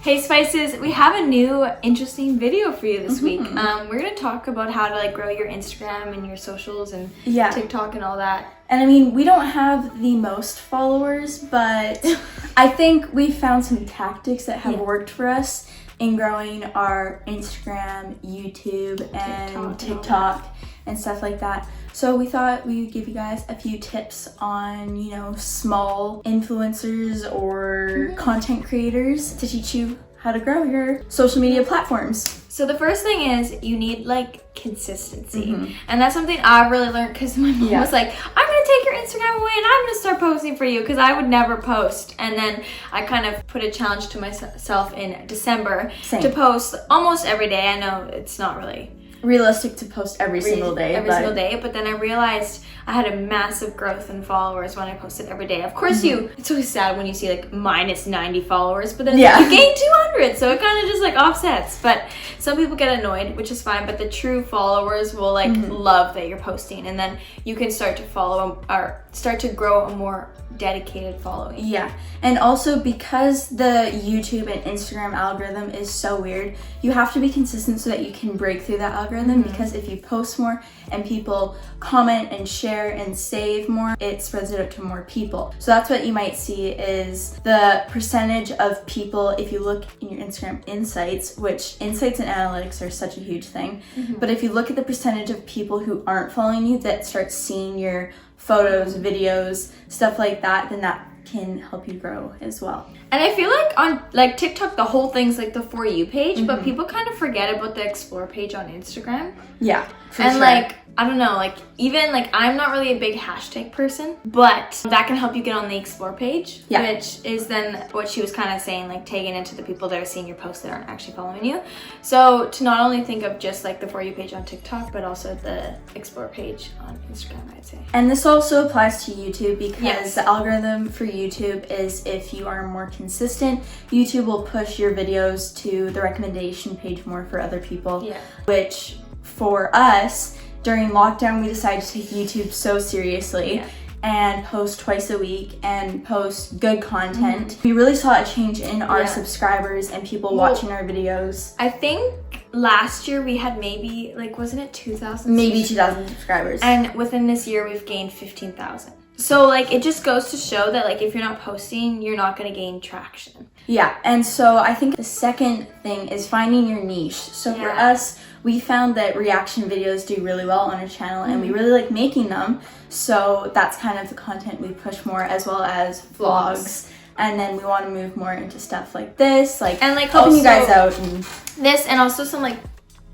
Hey Spices, we have a new interesting video for you this week. We're going to talk about how to like grow your Instagram and your socials and TikTok and all that. And I mean, we don't have the most followers, but I think we found some tactics that have worked for us in growing our Instagram, YouTube, and TikTok and stuff like that. So we thought we would give you guys a few tips on, you know, small influencers or content creators to teach you how to grow your social media platforms. So the first thing is you need like consistency. And that's something I've really learned because my mom was like, I'm going to take your Instagram away and I'm going to start posting for you because I would never post. And then I kind of put a challenge to myself in December to post almost every day. I know it's not really realistic to post every single day. But then I realized I had a massive growth in followers when I posted every day. Of course, it's always sad when you see like minus 90 followers, but then you gain 200, so it kind of just like offsets. But some people get annoyed, which is fine, but the true followers will like love that you're posting, and then you can start to follow or start to grow a more dedicated following. Yeah, and also because the YouTube and Instagram algorithm is so weird, you have to be consistent so that you can break through that algorithm, because if you post more and people comment and share and save more, it spreads it out to more people. So that's what you might see is the percentage of people, if you look in your Instagram insights, which insights and analytics are such a huge thing, but if you look at the percentage of people who aren't following you that start seeing your photos, videos, stuff like that, then that can help you grow as well. And I feel like on like TikTok, the whole thing's like the For You page, but people kind of forget about the Explore page on Instagram. Yeah, for and sure. Like, I don't know, like even like I'm not really a big hashtag person, but that can help you get on the Explore page, which is then what she was kind of saying, like tagging into the people that are seeing your posts that aren't actually following you. So to not only think of just like the For You page on TikTok, but also the Explore page on Instagram, I'd say. And this also applies to YouTube because the algorithm for YouTube is if you are more consistent, YouTube will push your videos to the recommendation page more for other people, which for us, during lockdown, we decided to take YouTube so seriously and post twice a week and post good content. We really saw a change in our subscribers and people watching our videos. I think last year we had maybe, like, wasn't it 2,000? Maybe 2,000 subscribers. And within this year, we've gained 15,000. So, like, it just goes to show that, like, if you're not posting, you're not going to gain traction. Yeah, and so I think the second thing is finding your niche. So for us, we found that reaction videos do really well on our channel and we really like making them. So that's kind of the content we push more, as well as vlogs. And then we want to move more into stuff like this, like, and like helping you guys out. And this, and also some like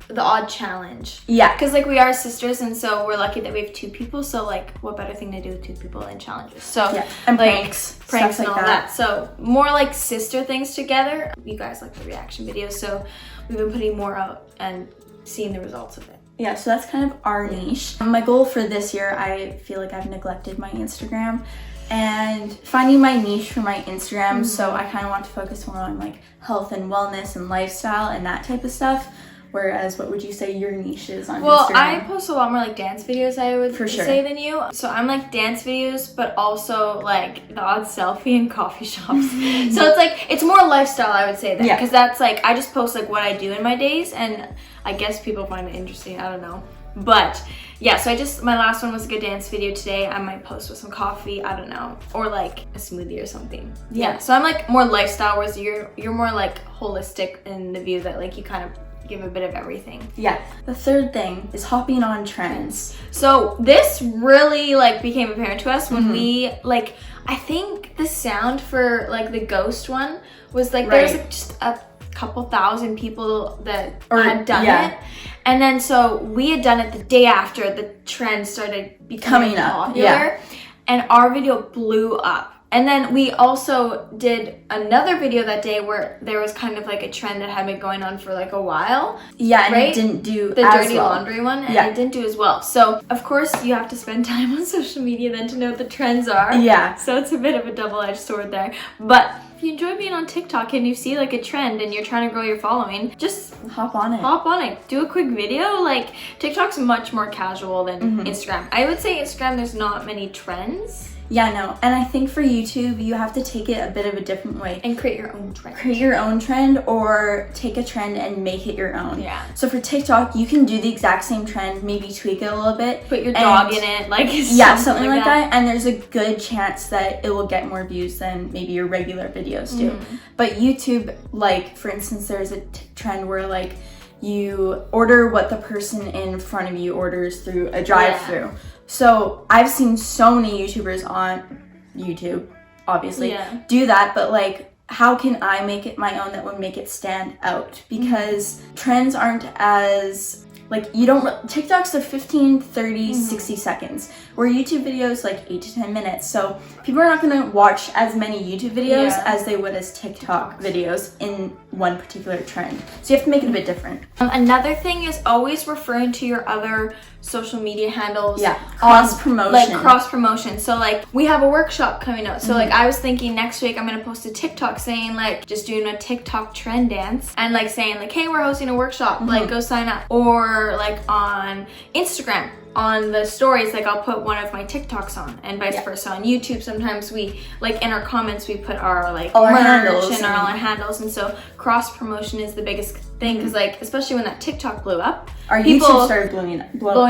the odd challenge. Yeah. Because like we are sisters, and so we're lucky that we have two people. So like what better thing to do with two people than challenges? So and like, pranks and like all that. So more like sister things together. You guys like the reaction videos, so we've been putting more out and seeing the results of it. Yeah, so that's kind of our niche. My goal for this year, I feel like I've neglected my Instagram and finding my niche for my Instagram. So I kind of want to focus more on like health and wellness and lifestyle and that type of stuff. Whereas, what would you say your niche is on Instagram? Well, I post a lot more like dance videos, I would say, than you. So I'm like dance videos, but also like the odd selfie in coffee shops. So it's like, it's more lifestyle, I would say, then. Because that's like, I just post like what I do in my days, and I guess people find it interesting, I don't know. But yeah, so my last one was a good dance video today. I might post with some coffee, I don't know, or like a smoothie or something. Yeah, so I'm like more lifestyle, whereas you're more like holistic in the view that like you kind of give a bit of everything. Yeah. The third thing is hopping on trends. So this really like became apparent to us when we like, I think the sound for like the ghost one was like there was like just a couple thousand people that had done it, and then so we had done it the day after the trend started becoming popular, and our video blew up. And then we also did another video that day where there was kind of like a trend that had been going on for like a while. Yeah, and it didn't do the dirty laundry one, and it didn't do as well. So of course you have to spend time on social media then to know what the trends are. Yeah. So it's a bit of a double-edged sword there. But if you enjoy being on TikTok and you see like a trend and you're trying to grow your following, just hop on it. Hop on it. Do a quick video. Like TikTok's much more casual than Instagram. I would say Instagram, there's not many trends. Yeah, no. And I think for YouTube, you have to take it a bit of a different way. And create your own trend. Create your own trend, or take a trend and make it your own. Yeah. So for TikTok, you can do the exact same trend, maybe tweak it a little bit. Put your dog in it, like something like that. And there's a good chance that it will get more views than maybe your regular videos do. But YouTube, like for instance, there's a trend where like you order what the person in front of you orders through a drive-through. So I've seen so many YouTubers on YouTube, obviously, do that, but like, how can I make it my own that would make it stand out? Because trends aren't as, like, you don't, TikToks are 15, 30, 60 seconds, where YouTube videos like 8 to 10 minutes. So people are not gonna watch as many YouTube videos as they would as TikTok videos in one particular trend. So you have to make it a bit different. Another thing is always referring to your other social media handles. Cross promotion. Like cross promotion. So like we have a workshop coming out. So like I was thinking next week I'm gonna post a TikTok saying like just doing a TikTok trend dance and like saying like, hey, we're hosting a workshop, like go sign up. Or like on Instagram, on the stories, like I'll put one of my TikToks on, and vice versa. On YouTube, sometimes we like in our comments we put our like all merch our handles and all our handles, and so cross promotion is the biggest thing because like especially when that TikTok blew up, our YouTube started blowing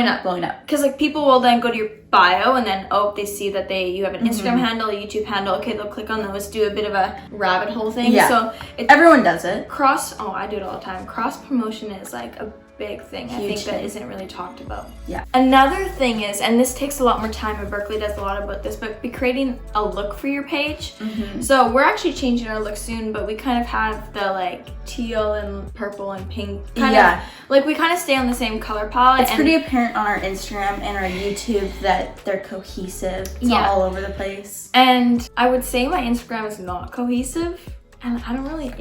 up. Because like people will then go to your bio and then they see that you have an Instagram handle, a YouTube handle. Okay, they'll click on those, do a bit of a rabbit hole thing. So everyone does it. I do it all the time. Cross promotion is like a big thing. I think that isn't really talked about. Another thing is, and this takes a lot more time, and Berkeley does a lot about this, but be creating a look for your page. So we're actually changing our look soon, but we kind of have the like teal and purple and pink kind of, like we kind of stay on the same color palette. It's pretty apparent on our Instagram and our YouTube that they're cohesive. It's not all over the place. And I would say my Instagram is not cohesive. And I don't really,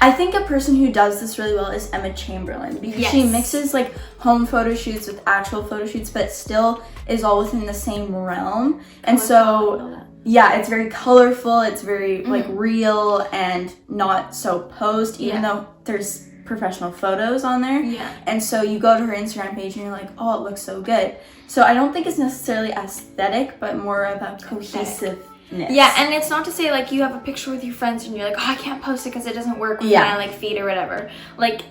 I think a person who does this really well is Emma Chamberlain, because she mixes like home photo shoots with actual photo shoots, but still is all within the same realm. And so, it's very colorful. It's very like real and not so posed, even though there's professional photos on there. And so you go to her Instagram page and you're like, oh, it looks so good. So I don't think it's necessarily aesthetic, but more about cohesive. Yeah, and it's not to say like you have a picture with your friends and you're like, oh, I can't post it because it doesn't work with my like feed or whatever. Like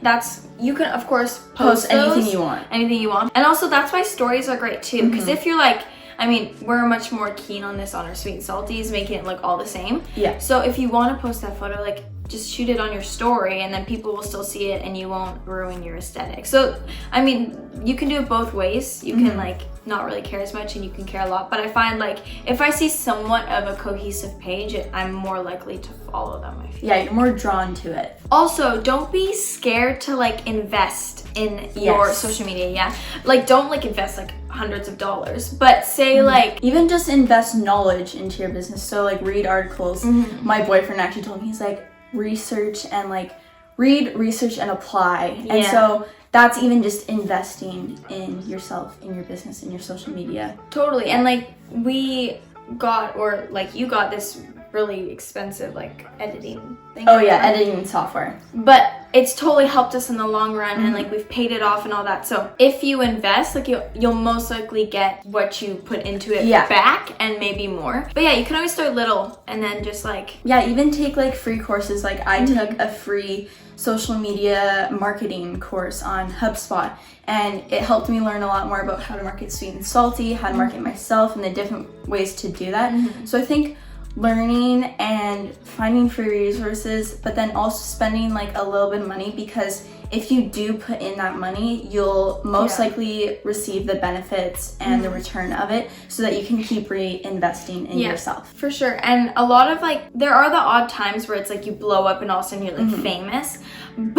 you can of course post anything you want. And also that's why stories are great too, because if you're like, I mean, we're much more keen on this on our sweet and salties, making it look all the same. So if you want to post that photo, like just shoot it on your story and then people will still see it and you won't ruin your aesthetic. So, I mean, you can do it both ways. You can like not really care as much and you can care a lot. But I find like if I see somewhat of a cohesive page, I'm more likely to follow them. I feel. Yeah, you're more drawn to it. Also, don't be scared to like invest in your social media. Like don't like invest like hundreds of dollars, but say like even just invest knowledge into your business. So like read articles. My boyfriend actually told me, he's like, research and like read, research and apply. And so that's even just investing in yourself, in your business, in your social media. Totally. And like we got, or like you got this really expensive like editing thing. Editing software. But it's totally helped us in the long run and like we've paid it off and all that. So if you invest, like you'll most likely get what you put into it back and maybe more. But you can always start little and then just like even take like free courses. Like I took a free social media marketing course on HubSpot, and it helped me learn a lot more about how to market sweet and salty, how to market myself, and the different ways to do that. So I think learning and finding free resources, but then also spending like a little bit of money, because if you do put in that money, you'll most likely receive the benefits and the return of it, so that you can keep reinvesting in yourself. For sure. And a lot of like, there are the odd times where it's like you blow up and all of a sudden you're like famous, but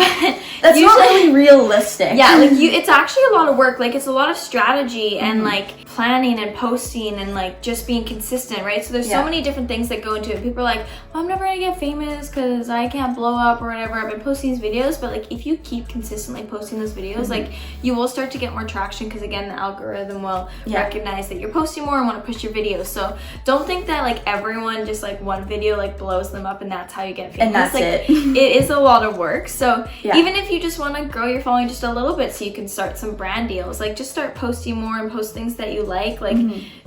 that's usually not really realistic. Like it's actually a lot of work. Like it's a lot of strategy and like planning and posting and like just being consistent, right? So there's so many different things that go into it. People are like, well, I'm never gonna get famous because I can't blow up or whatever. I've been posting these videos, but like if you keep consistently posting those videos, like you will start to get more traction, because again, the algorithm will recognize that you're posting more and want to push your videos. So don't think that like everyone just like one video like blows them up and that's how you get famous. And that's like, it. It is a lot of work. So even if you just want to grow your following just a little bit so you can start some brand deals, like just start posting more and post things that you like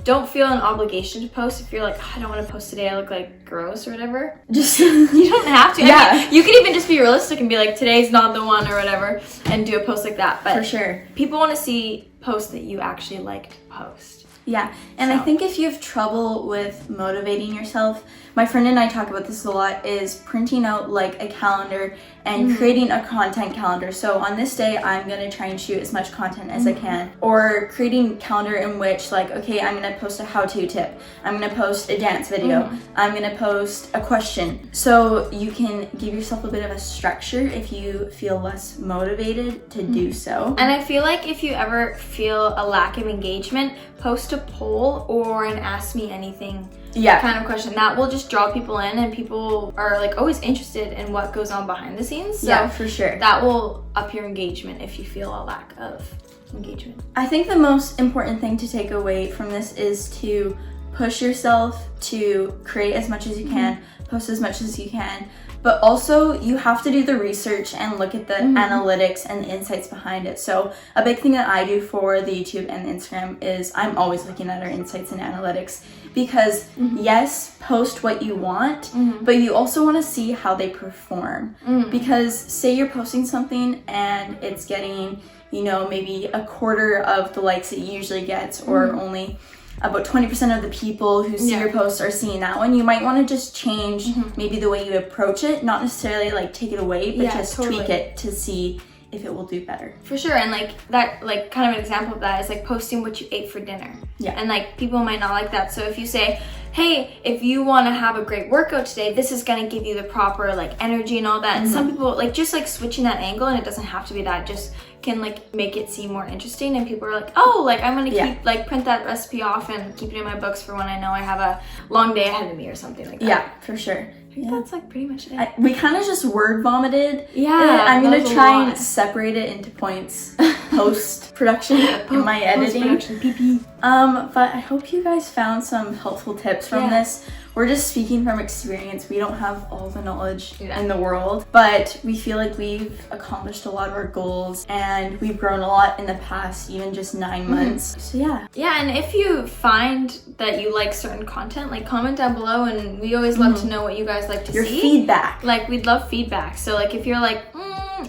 don't feel an obligation to post. If you're like, oh, I don't want to post today, I look like gross or whatever. Just you don't have to. Yeah. I mean, you can even just be realistic and be like, today's not the one or whatever, and do a post like that. But for sure, people want to see posts that you actually like to post. Yeah, and I think if you have trouble with motivating yourself, my friend and I talk about this a lot, is printing out like a calendar and creating a content calendar. So on this day, I'm going to try and shoot as much content as I can. Or creating a calendar in which like, okay, I'm going to post a how-to tip. I'm going to post a dance video. I'm going to post a question. So you can give yourself a bit of a structure if you feel less motivated to do so. And I feel like if you ever feel a lack of engagement, post a poll or an ask me anything kind of question. That will just draw people in, and people are like always interested in what goes on behind the scenes. So yeah, for sure. That will up your engagement if you feel a lack of engagement. I think the most important thing to take away from this is to push yourself to create as much as you can, post as much as you can, but also you have to do the research and look at the analytics and the insights behind it. So a big thing that I do for the YouTube and the Instagram is I'm always looking at our insights and analytics, because yes, post what you want, but you also want to see how they perform. Because say you're posting something and it's getting, you know, maybe a quarter of the likes it usually gets, or only about 20% of the people who see your posts are seeing that one, you might want to just change maybe the way you approach it, not necessarily like take it away, but just tweak it to see if it will do better. For sure. And like that, like kind of an example of that is like posting what you ate for dinner. And like people might not like that. So if you say, hey, if you want to have a great workout today, this is going to give you the proper like energy and all that. And some people like just like switching that angle, and it doesn't have to be that, just can like make it seem more interesting, and people are like, oh, like I'm gonna keep like print that recipe off and keep it in my books for when I know I have a long day ahead of me or something like that. Yeah, for sure. I think that's like pretty much it. We kind of just word vomited. I'm gonna try and separate it into points post production in my editing. But I hope you guys found some helpful tips from this. We're just speaking from experience. We don't have all the knowledge in the world, but we feel like we've accomplished a lot of our goals, and we've grown a lot in the past, even just 9 months. So yeah, and if you find that you like certain content, like comment down below, and we always love to know what you guys like to see. Your feedback. Like we'd love feedback. So like if you're like,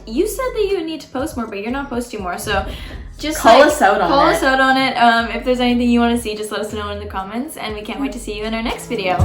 you said that you need to post more, but you're not posting more, so just call us out on it. If there's anything you want to see, just let us know in the comments, and we can't wait to see you in our next video.